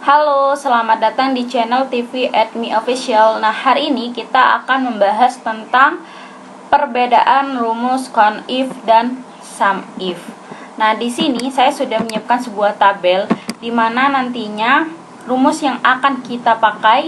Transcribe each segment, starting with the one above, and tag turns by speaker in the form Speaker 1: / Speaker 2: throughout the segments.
Speaker 1: Halo, selamat datang di channel TV Admi Official. Nah, hari ini kita akan membahas tentang perbedaan rumus count if dan sum if. Nah, di sini saya sudah menyiapkan sebuah tabel di mana nantinya rumus yang akan kita pakai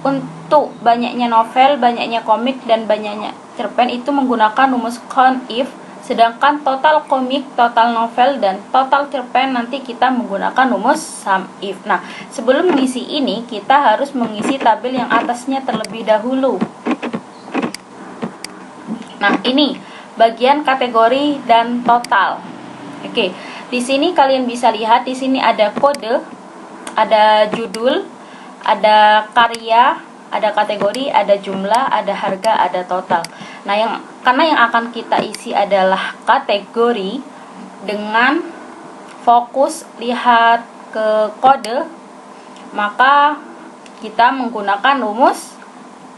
Speaker 1: untuk banyaknya novel, banyaknya komik, dan banyaknya cerpen itu menggunakan rumus count if. Sedangkan total komik, total novel, dan total cerpen nanti kita menggunakan rumus sum if. Nah, sebelum mengisi ini, kita harus mengisi tabel yang atasnya terlebih dahulu. Nah, ini bagian kategori dan total. Oke, di sini kalian bisa lihat, di sini ada kode, ada judul, ada karya, ada kategori, ada jumlah, ada harga, ada total. Nah, karena yang akan kita isi adalah kategori, dengan fokus lihat ke kode, maka kita menggunakan rumus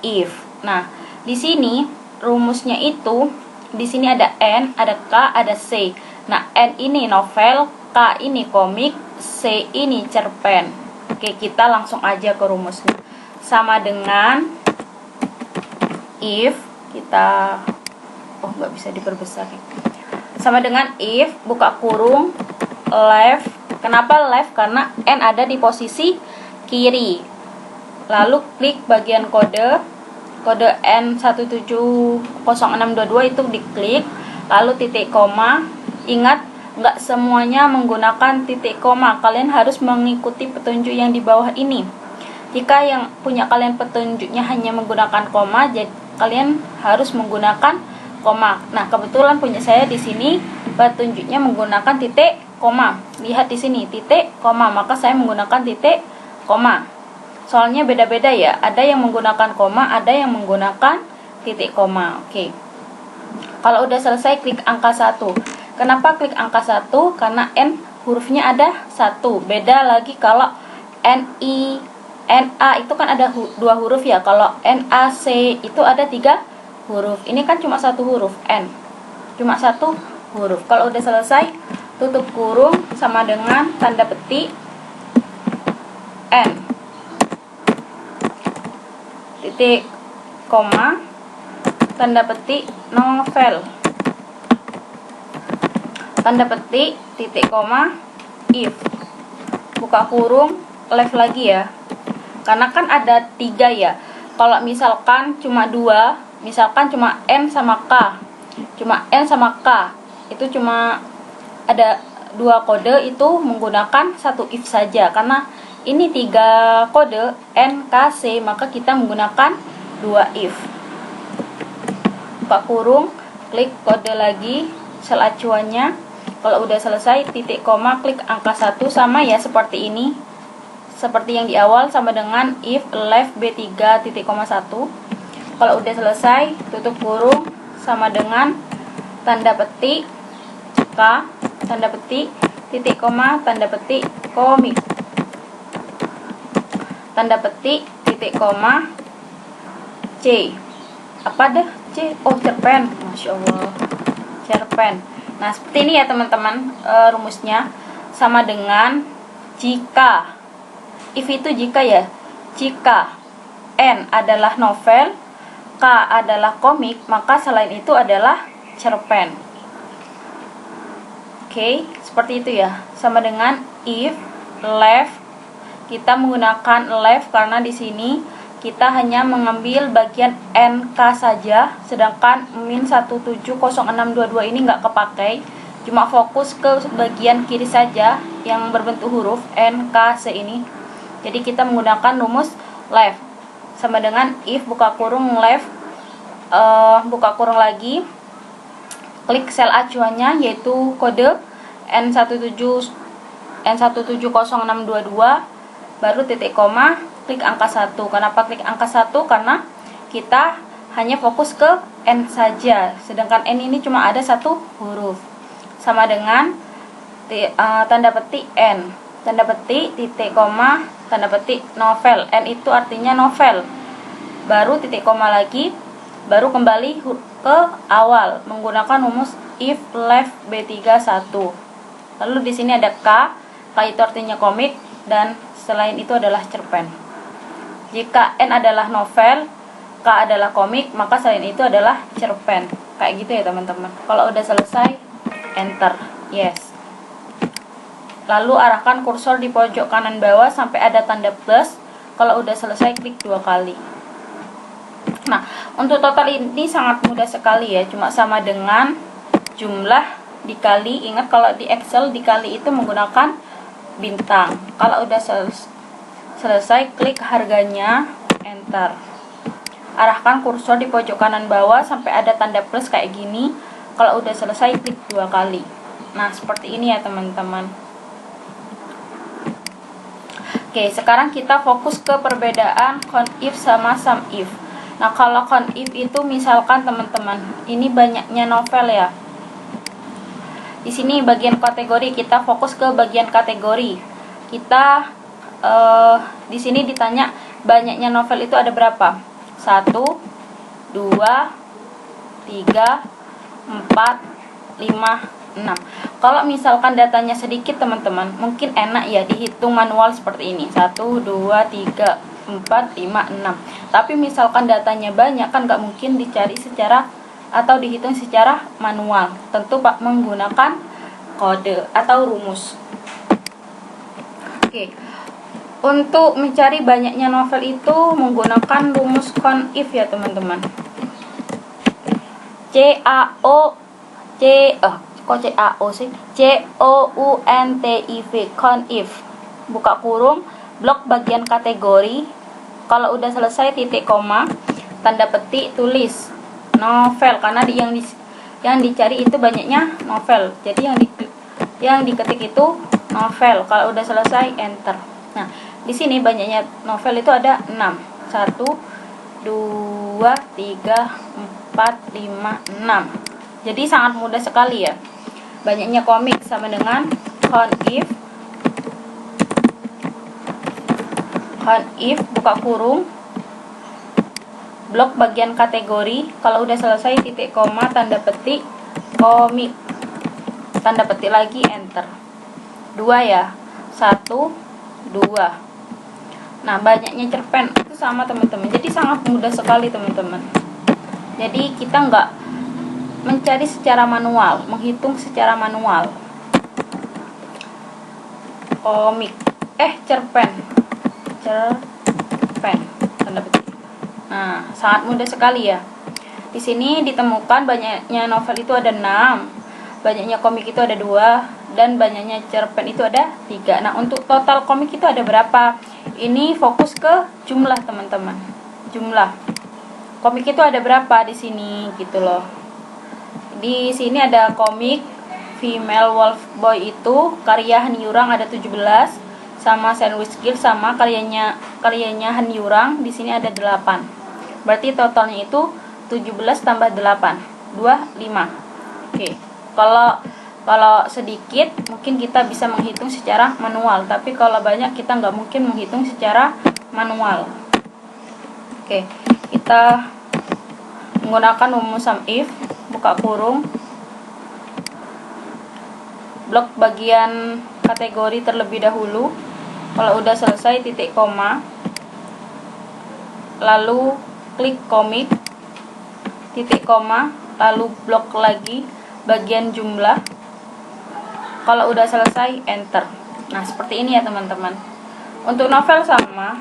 Speaker 1: if. Nah, di sini rumusnya itu, di sini ada N, ada K, ada C. Nah, N ini novel, K ini komik, C ini cerpen. Oke, kita langsung aja ke rumusnya. Sama dengan if, kita nggak bisa diperbesar ya. Sama dengan if, buka kurung, left. Kenapa left? Karena N ada di posisi kiri. Lalu klik bagian kode N170622 itu diklik, lalu titik koma. Ingat, nggak semuanya menggunakan titik koma, kalian harus mengikuti petunjuk yang di bawah ini. Jika yang punya kalian petunjuknya hanya menggunakan koma, jadi kalian harus menggunakan koma. Nah, kebetulan punya saya di sini petunjuknya menggunakan titik koma. Lihat di sini titik koma, maka saya menggunakan titik koma. Soalnya beda-beda ya, ada yang menggunakan koma, ada yang menggunakan titik koma. Oke. Kalau udah selesai, klik angka 1. Kenapa klik angka 1? Karena N hurufnya ada 1. Beda lagi kalau NA itu kan ada 2 huruf ya. Kalau NAC itu ada 3 huruf. Ini kan cuma 1 huruf, N. Cuma 1 huruf. Kalau udah selesai, tutup kurung sama dengan tanda petik N. Titik koma, tanda petik novel. Tanda petik titik koma if. Buka kurung, left lagi ya. Karena kan ada 3 ya. Kalau misalkan cuma 2, misalkan cuma N sama K, cuma N sama K, itu cuma ada 2 kode, itu menggunakan 1 if saja. Karena ini 3 kode N, K, C, maka kita menggunakan 2 if. Buka kurung, klik kode lagi, sel acuannya. Kalau udah selesai, titik koma, klik angka 1, sama ya seperti ini. Seperti yang di awal, sama dengan if left B3 titik koma 1. Kalau udah selesai, tutup kurung sama dengan tanda petik K, tanda petik titik koma, tanda petik komik, tanda petik titik koma C. Apa dah C? Oh, cerpen. Masya Allah, cerpen. Nah, seperti ini ya teman-teman, rumusnya. Sama dengan jika, if itu jika ya, jika N adalah novel, K adalah komik, maka selain itu adalah cerpen. Oke, seperti itu ya. Sama dengan if left, kita menggunakan left karena di sini kita hanya mengambil bagian NK saja, sedangkan min 170622 ini nggak kepakai, cuma fokus ke bagian kiri saja yang berbentuk huruf NKC ini. Jadi kita menggunakan rumus left. Sama dengan if, buka kurung left, buka kurung lagi, klik sel acuannya yaitu kode N170622, baru titik koma, klik angka 1. Kenapa klik angka 1? Karena kita hanya fokus ke N saja, sedangkan N ini cuma ada 1 huruf. Sama dengan tanda petik N, tanda petik titik koma, tanda petik novel. N itu artinya novel. Baru titik koma lagi, baru kembali ke awal menggunakan rumus if left B31. Lalu di sini ada K. K itu artinya komik, dan selain itu adalah cerpen. Jika N adalah novel, K adalah komik, maka selain itu adalah cerpen. Kayak gitu ya teman-teman. Kalau udah selesai, enter. Yes. Lalu arahkan kursor di pojok kanan bawah sampai ada tanda plus. Kalau udah selesai, klik 2 kali. Nah, untuk total ini sangat mudah sekali ya. Cuma sama dengan jumlah dikali. Ingat kalau di Excel dikali itu menggunakan bintang. Kalau udah selesai, klik harganya, enter. Arahkan kursor di pojok kanan bawah sampai ada tanda plus kayak gini. Kalau udah selesai, klik 2 kali. Nah, seperti ini ya teman-teman. Oke, sekarang kita fokus ke perbedaan CONIF sama SUMIF. Nah, kalau CONIF itu misalkan teman-teman, ini banyaknya novel ya. Di sini bagian kategori, kita fokus ke bagian kategori. Kita di sini ditanya banyaknya novel itu ada berapa? 1, 2, 3, 4, 5, 6. Kalau misalkan datanya sedikit teman-teman, mungkin enak ya dihitung manual seperti ini. 1, 2, 3, 4, 5, 6. Tapi misalkan datanya banyak kan nggak mungkin dicari secara atau dihitung secara manual. Tentu Pak menggunakan kode atau rumus. Oke. Untuk mencari banyaknya novel itu menggunakan rumus CONIF ya teman-teman. COUNTIV, CONIF. Buka kurung, blok bagian kategori. Kalau udah selesai titik koma, tanda petik, tulis novel karena yang dicari itu banyaknya novel. Jadi yang diketik itu novel. Kalau udah selesai, enter. Nah, di sini banyaknya novel itu ada 6. 1, 2, 3, 4, 5, 6. Jadi sangat mudah sekali ya. Banyaknya komik sama dengan CONIF. CONIF, buka kurung, blok bagian kategori. Kalau udah selesai titik koma, tanda petik, komik. Tanda petik lagi, enter. 2 ya. 1, 2. Nah, banyaknya cerpen itu sama teman-teman. Jadi sangat mudah sekali teman-teman. Jadi kita nggak mencari secara manual, menghitung secara manual. Komik, cerpen, tanda petik. Nah, sangat mudah sekali ya. Di sini ditemukan banyaknya novel itu ada 6, banyaknya komik itu ada 2, dan banyaknya cerpen itu ada 3. Nah, untuk total komik itu ada berapa? Ini fokus ke jumlah teman-teman. Jumlah komik itu ada berapa di sini gitu loh. Di sini ada komik Female Wolf Boy itu karya Han Yurang ada 17, sama Sandwich Girl sama karyanya Han Yurang di sini ada 8. Berarti totalnya itu 17 tambah 8, 25. Oke. Kalau sedikit mungkin kita bisa menghitung secara manual, tapi kalau banyak kita nggak mungkin menghitung secara manual. Oke, kita menggunakan rumus SUMIF, buka kurung, blok bagian kategori terlebih dahulu. Kalau udah selesai titik koma, lalu klik komik, titik koma, lalu blok lagi bagian jumlah. Kalau udah selesai, enter. Nah, seperti ini ya teman-teman. Untuk novel sama,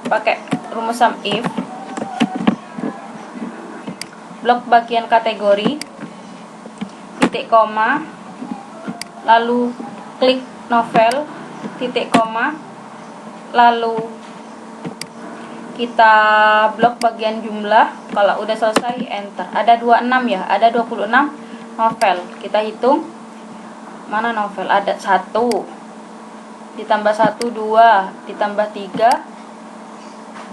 Speaker 1: pakai rumus SUMIF, blok bagian kategori, titik koma, lalu klik novel, titik koma, lalu kita blok bagian jumlah. Kalau udah selesai, enter. Ada 26 ya, ada 26 novel. Kita hitung mana novel. Ada 1 ditambah 1, 2 ditambah 3,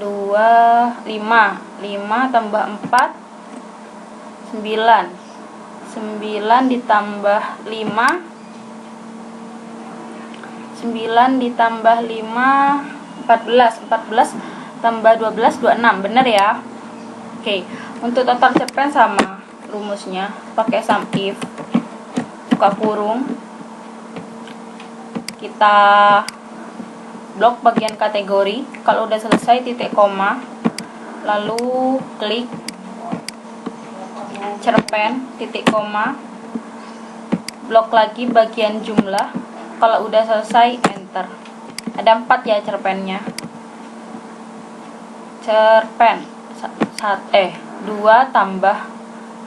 Speaker 1: 2, 5 tambah 4, 9 ditambah 5, 9 ditambah 5, 14 tambah 12, 26. Bener ya? Oke, untuk total cerpen sama rumusnya, pakai SUMIF, buka kurung, kita blok bagian kategori. Kalau udah selesai titik koma, lalu klik cerpen titik koma, blok lagi bagian jumlah. Kalau udah selesai enter. Ada 4 ya cerpennya. Cerpen 2 tambah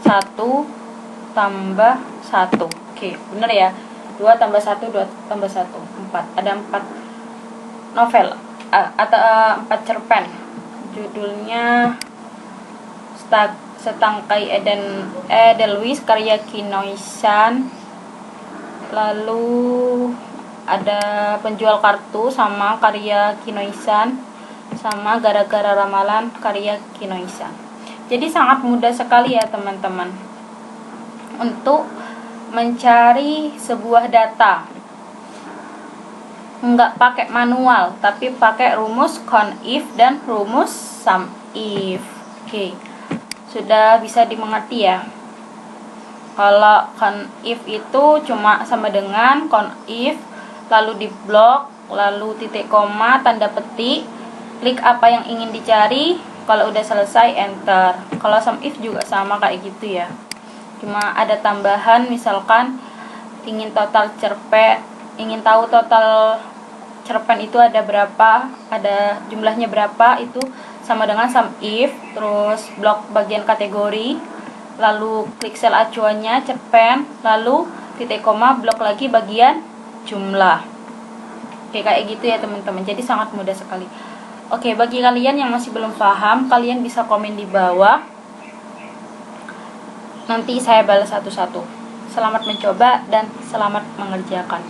Speaker 1: 1 tambah 1. Oke, bener ya. 2 tambah 1, 2 tambah 1, 4. Ada 4 novel atau 4 cerpen. Judulnya Setangkai Edelweiss karya Kinoisan. Lalu ada Penjual Kartu sama karya Kinoisan, sama Gara-gara Ramalan karya Kinoisan. Jadi sangat mudah sekali ya teman-teman untuk mencari sebuah data. Nggak pakai manual, tapi pakai rumus CONIF dan rumus SUMIF. Oke, sudah bisa dimengerti ya. Kalau CONIF itu cuma sama dengan CONIF, lalu di blok, lalu titik koma, tanda petik, klik apa yang ingin dicari. Kalau udah selesai enter. Kalau SUMIF juga sama kayak gitu ya. Cuma ada tambahan, misalkan ingin ingin tahu total cerpen itu ada berapa, ada jumlahnya berapa, itu sama dengan SUMIF. Terus blok bagian kategori, lalu klik sel acuannya cerpen, lalu titik koma, blok lagi bagian jumlah. Oke, kayak gitu ya teman-teman. Jadi sangat mudah sekali. Oke, bagi kalian yang masih belum paham, kalian bisa komen di bawah. Nanti saya balas satu-satu. Selamat mencoba dan selamat mengerjakan.